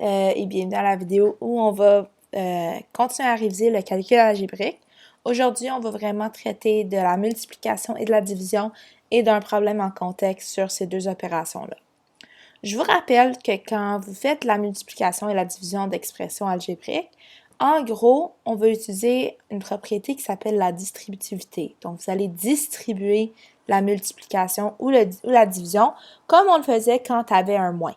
et bienvenue dans la vidéo où on va continuer à réviser le calcul algébrique. Aujourd'hui, on va vraiment traiter de la multiplication et de la division et d'un problème en contexte sur ces deux opérations-là. Je vous rappelle que quand vous faites la multiplication et la division d'expressions algébriques, en gros, on va utiliser une propriété qui s'appelle la distributivité. Donc, vous allez distribuer la multiplication ou la division comme on le faisait quand tu avais un moins.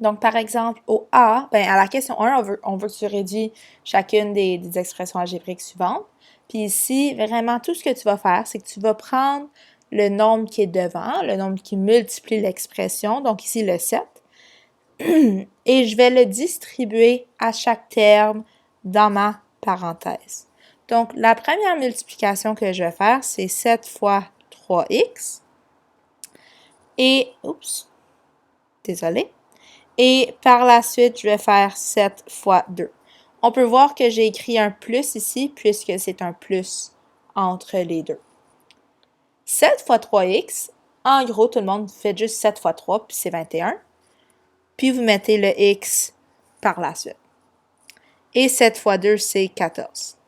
Donc, par exemple, au A, à la question 1, on veut que tu réduis chacune des expressions algébriques suivantes. Puis ici, vraiment, tout ce que tu vas faire, c'est que tu vas prendre le nombre qui est devant, le nombre qui multiplie l'expression, donc ici le 7, et je vais le distribuer à chaque terme dans ma parenthèse. Donc, la première multiplication que je vais faire, c'est 7 fois 3x. Et, désolé. Et par la suite, je vais faire 7 fois 2. On peut voir que j'ai écrit un plus ici, puisque c'est un plus entre les deux. 7 fois 3x, en gros, tout le monde fait juste 7 fois 3, puis c'est 21. Puis vous mettez le x par la suite. Et 7 fois 2, c'est 14.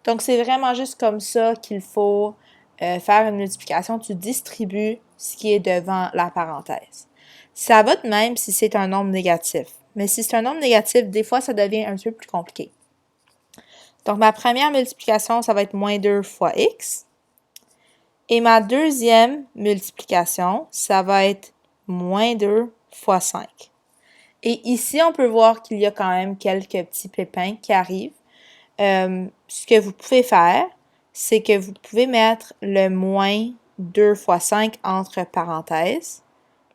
Donc, c'est vraiment juste comme ça qu'il faut faire une multiplication. Tu distribues ce qui est devant la parenthèse. Ça va de même si c'est un nombre négatif. Mais si c'est un nombre négatif, des fois, ça devient un petit peu plus compliqué. Donc, ma première multiplication, ça va être moins 2 fois x. Et ma deuxième multiplication, ça va être moins 2 fois 5. Et ici, on peut voir qu'il y a quand même quelques petits pépins qui arrivent. Ce que vous pouvez faire, c'est que vous pouvez mettre le moins 2 fois 5 entre parenthèses,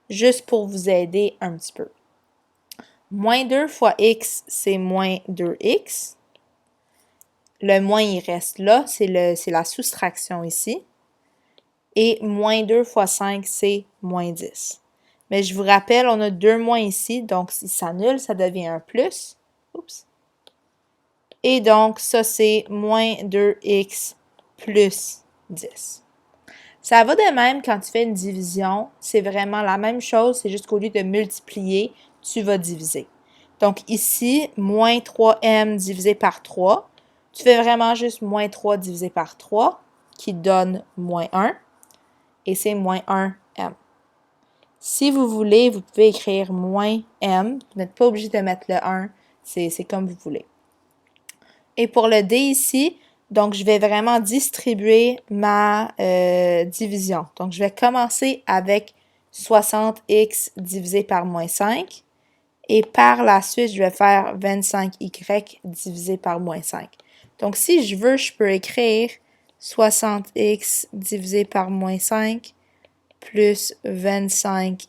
juste pour vous aider un petit peu. Moins 2 fois x, c'est moins 2x. Le moins, il reste là, c'est la soustraction ici. Et moins 2 fois 5, c'est moins 10. Mais je vous rappelle, on a deux moins ici, donc si ça s'annule, ça devient un plus. Oups. Et donc, ça, c'est moins 2x plus 10. Ça va de même quand tu fais une division. C'est vraiment la même chose, c'est juste qu'au lieu de multiplier, tu vas diviser. Donc ici, moins 3m divisé par 3. Tu fais vraiment juste moins 3 divisé par 3, qui donne moins 1. Et c'est moins 1m. Si vous voulez, vous pouvez écrire moins m. Vous n'êtes pas obligé de mettre le 1. C'est comme vous voulez. Et pour le D ici, donc je vais vraiment distribuer ma division. Donc je vais commencer avec 60x divisé par moins 5. Et par la suite, je vais faire 25y divisé par moins 5. Donc si je veux, je peux écrire 60x divisé par moins 5 plus 25y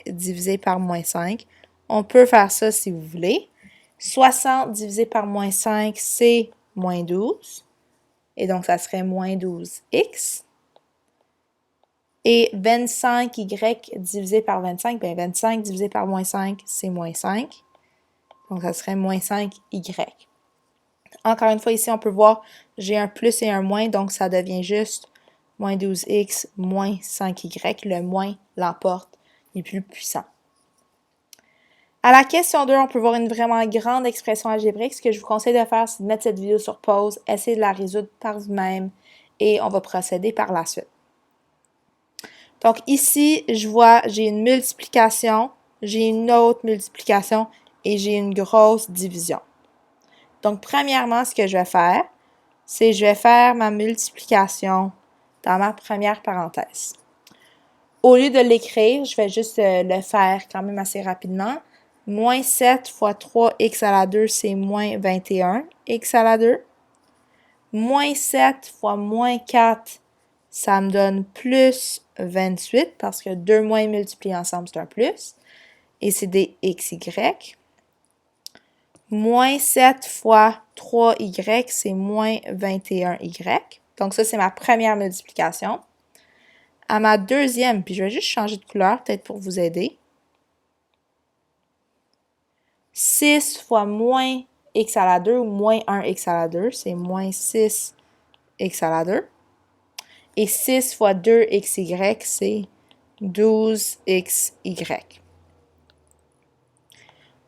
divisé par moins 5. On peut faire ça si vous voulez. 60 divisé par moins 5, c'est moins 12. Et donc, ça serait moins 12x. Et 25y divisé par 25, bien 25 divisé par moins 5, c'est moins 5. Donc, ça serait moins 5y. Encore une fois, ici, on peut voir, j'ai un plus et un moins, donc ça devient juste moins 12x moins 5y. Le moins l'emporte, il est plus puissant. À la question 2, on peut voir une vraiment grande expression algébrique. Ce que je vous conseille de faire, c'est de mettre cette vidéo sur pause, essayer de la résoudre par vous-même et on va procéder par la suite. Donc ici, je vois, j'ai une multiplication, j'ai une autre multiplication et j'ai une grosse division. Donc premièrement, ce que je vais faire, c'est que je vais faire ma multiplication dans ma première parenthèse. Au lieu de l'écrire, je vais juste le faire quand même assez rapidement. Moins 7 fois 3x à la 2, c'est moins 21x à la 2. Moins 7 fois moins 4, ça me donne plus 28 parce que deux moins multipliés ensemble, c'est un plus. Et c'est des xy. Moins 7 fois 3y, c'est moins 21y. Donc ça, c'est ma première multiplication. À ma deuxième, puis je vais juste changer de couleur, peut-être pour vous aider. 6 fois moins x à la 2 ou moins 1x à la 2, c'est moins 6x à la 2. Et 6 fois 2xy, c'est 12xy.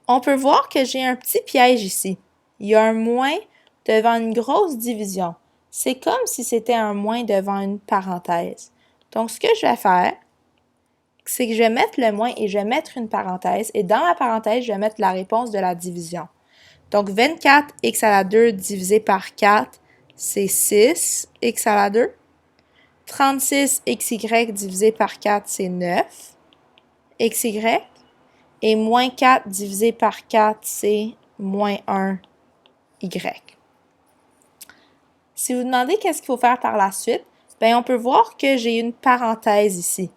on peut voir que j'ai un petit piège ici. Il y a un moins devant une grosse division. C'est comme si c'était un moins devant une parenthèse. Donc, ce que je vais faire, c'est que je vais mettre le moins et je vais mettre une parenthèse. Et dans ma parenthèse, je vais mettre la réponse de la division. Donc, 24 x à la 2 divisé par 4, c'est 6 x à la 2. 36 xy divisé par 4, c'est 9 xy. Et moins 4 divisé par 4, c'est moins 1 y. Si vous demandez qu'est-ce qu'il faut faire par la suite, bien, on peut voir que j'ai une parenthèse ici.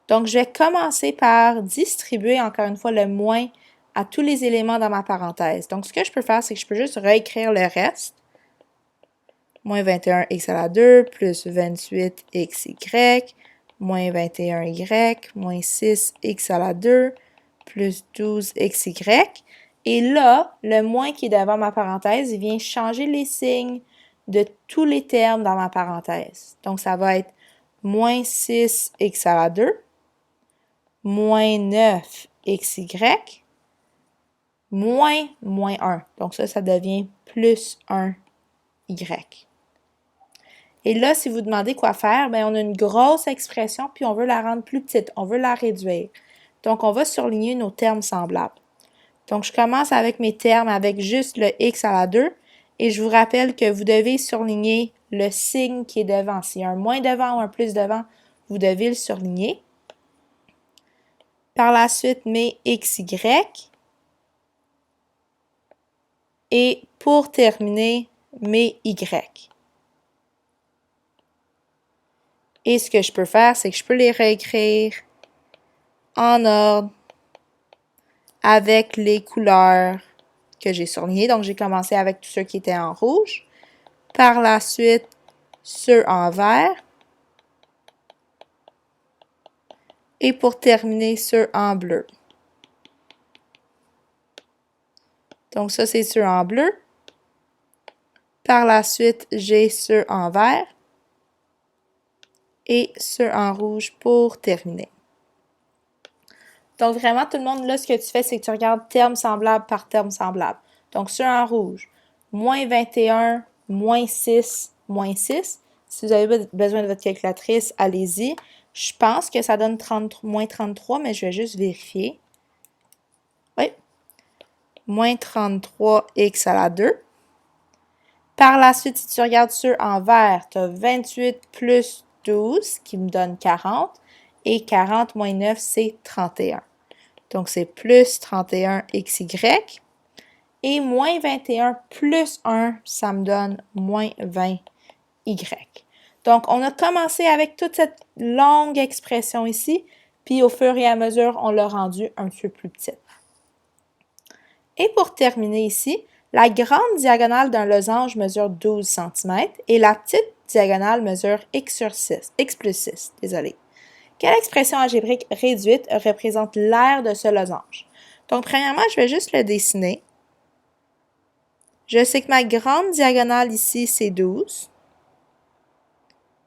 Donc, je vais commencer par distribuer encore une fois le moins à tous les éléments dans ma parenthèse. Donc, ce que je peux faire, c'est que je peux juste réécrire le reste. Moins 21 x à la 2 plus 28 xy moins 21y moins 6 x à la 2 plus 12 xy. Et là, le moins qui est devant ma parenthèse, il vient changer les signes de tous les termes dans ma parenthèse. Donc, ça va être moins 6 x à la 2 moins 9 xy moins 1. Donc, ça devient plus 1 y. Et là, si vous demandez quoi faire, bien, on a une grosse expression, puis on veut la rendre plus petite, on veut la réduire. Donc, on va surligner nos termes semblables. Donc, je commence avec mes termes avec juste le x à la 2, et je vous rappelle que vous devez surligner le signe qui est devant. S'il y a un moins devant ou un plus devant, vous devez le surligner. Par la suite, mes xy. Et pour terminer, mes y. Et ce que je peux faire, c'est que je peux les réécrire en ordre avec les couleurs que j'ai surlignées. Donc, j'ai commencé avec tous ceux qui étaient en rouge. Par la suite, ceux en vert. Et pour terminer, ceux en bleu. Donc, ça, c'est ceux en bleu. Par la suite, j'ai ceux en vert. Et ceux en rouge pour terminer. Donc, vraiment, tout le monde, là, ce que tu fais, c'est que tu regardes terme semblable par terme semblable. Donc, ceux en rouge, moins 21, moins 6, moins 6. Si vous avez besoin de votre calculatrice, allez-y. Je pense que ça donne moins 33, mais je vais juste vérifier. Oui. Moins 33 x à la 2. Par la suite, si tu regardes ceux en vert, tu as 28 plus 12 qui me donne 40. Et 40 moins 9, c'est 31. Donc, c'est plus 31 xy. Et moins 21 plus 1, ça me donne moins 20 y. Donc, on a commencé avec toute cette longue expression ici, puis au fur et à mesure, on l'a rendu un peu plus petite. Et pour terminer ici, la grande diagonale d'un losange mesure 12 cm et la petite diagonale mesure x plus 6. Désolé. Quelle expression algébrique réduite représente l'aire de ce losange? Donc, premièrement, je vais juste le dessiner. Je sais que ma grande diagonale ici, c'est 12.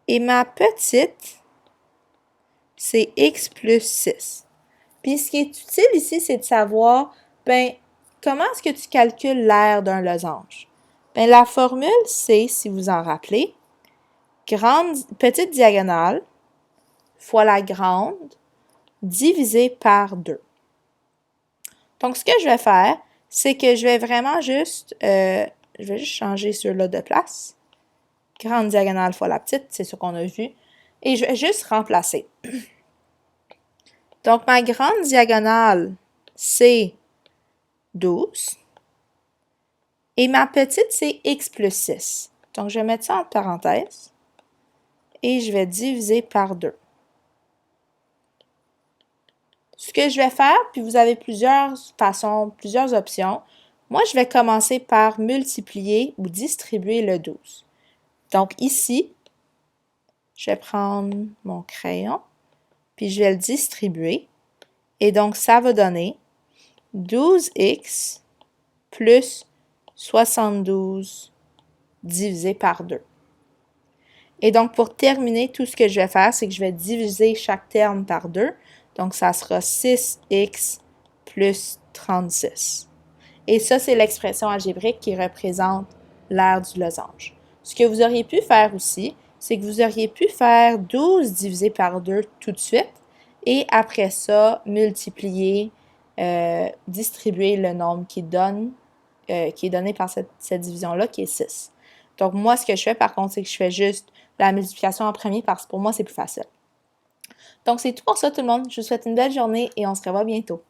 Et ma petite, c'est x plus 6. Puis, ce qui est utile ici, c'est de savoir, ben, comment est-ce que tu calcules l'aire d'un losange? Ben, la formule, c'est, si vous en rappelez, petite diagonale fois la grande divisé par 2. Donc, ce que je vais faire, c'est que je vais vraiment juste, je vais juste changer ceux-là de place. Grande diagonale fois la petite, c'est ce qu'on a vu. Et je vais juste remplacer. Donc, ma grande diagonale, c'est 12. Et ma petite, c'est x plus 6. Donc, je vais mettre ça entre parenthèses. Et je vais diviser par 2. Ce que je vais faire, puis vous avez plusieurs façons, plusieurs options. Moi, je vais commencer par multiplier ou distribuer le 12. Donc ici, je vais prendre mon crayon, puis je vais le distribuer. Et donc, ça va donner 12x plus 72 divisé par 2. Et donc, pour terminer, tout ce que je vais faire, c'est que je vais diviser chaque terme par 2. Donc, ça sera 6x plus 36. Et ça, c'est l'expression algébrique qui représente l'aire du losange. Ce que vous auriez pu faire aussi, c'est que vous auriez pu faire 12 divisé par 2 tout de suite et après ça, multiplier, distribuer le nombre qui est donné par cette division-là, qui est 6. Donc, moi, ce que je fais, par contre, c'est que je fais juste la multiplication en premier parce que pour moi, c'est plus facile. Donc, c'est tout pour ça, tout le monde. Je vous souhaite une belle journée et on se revoit bientôt.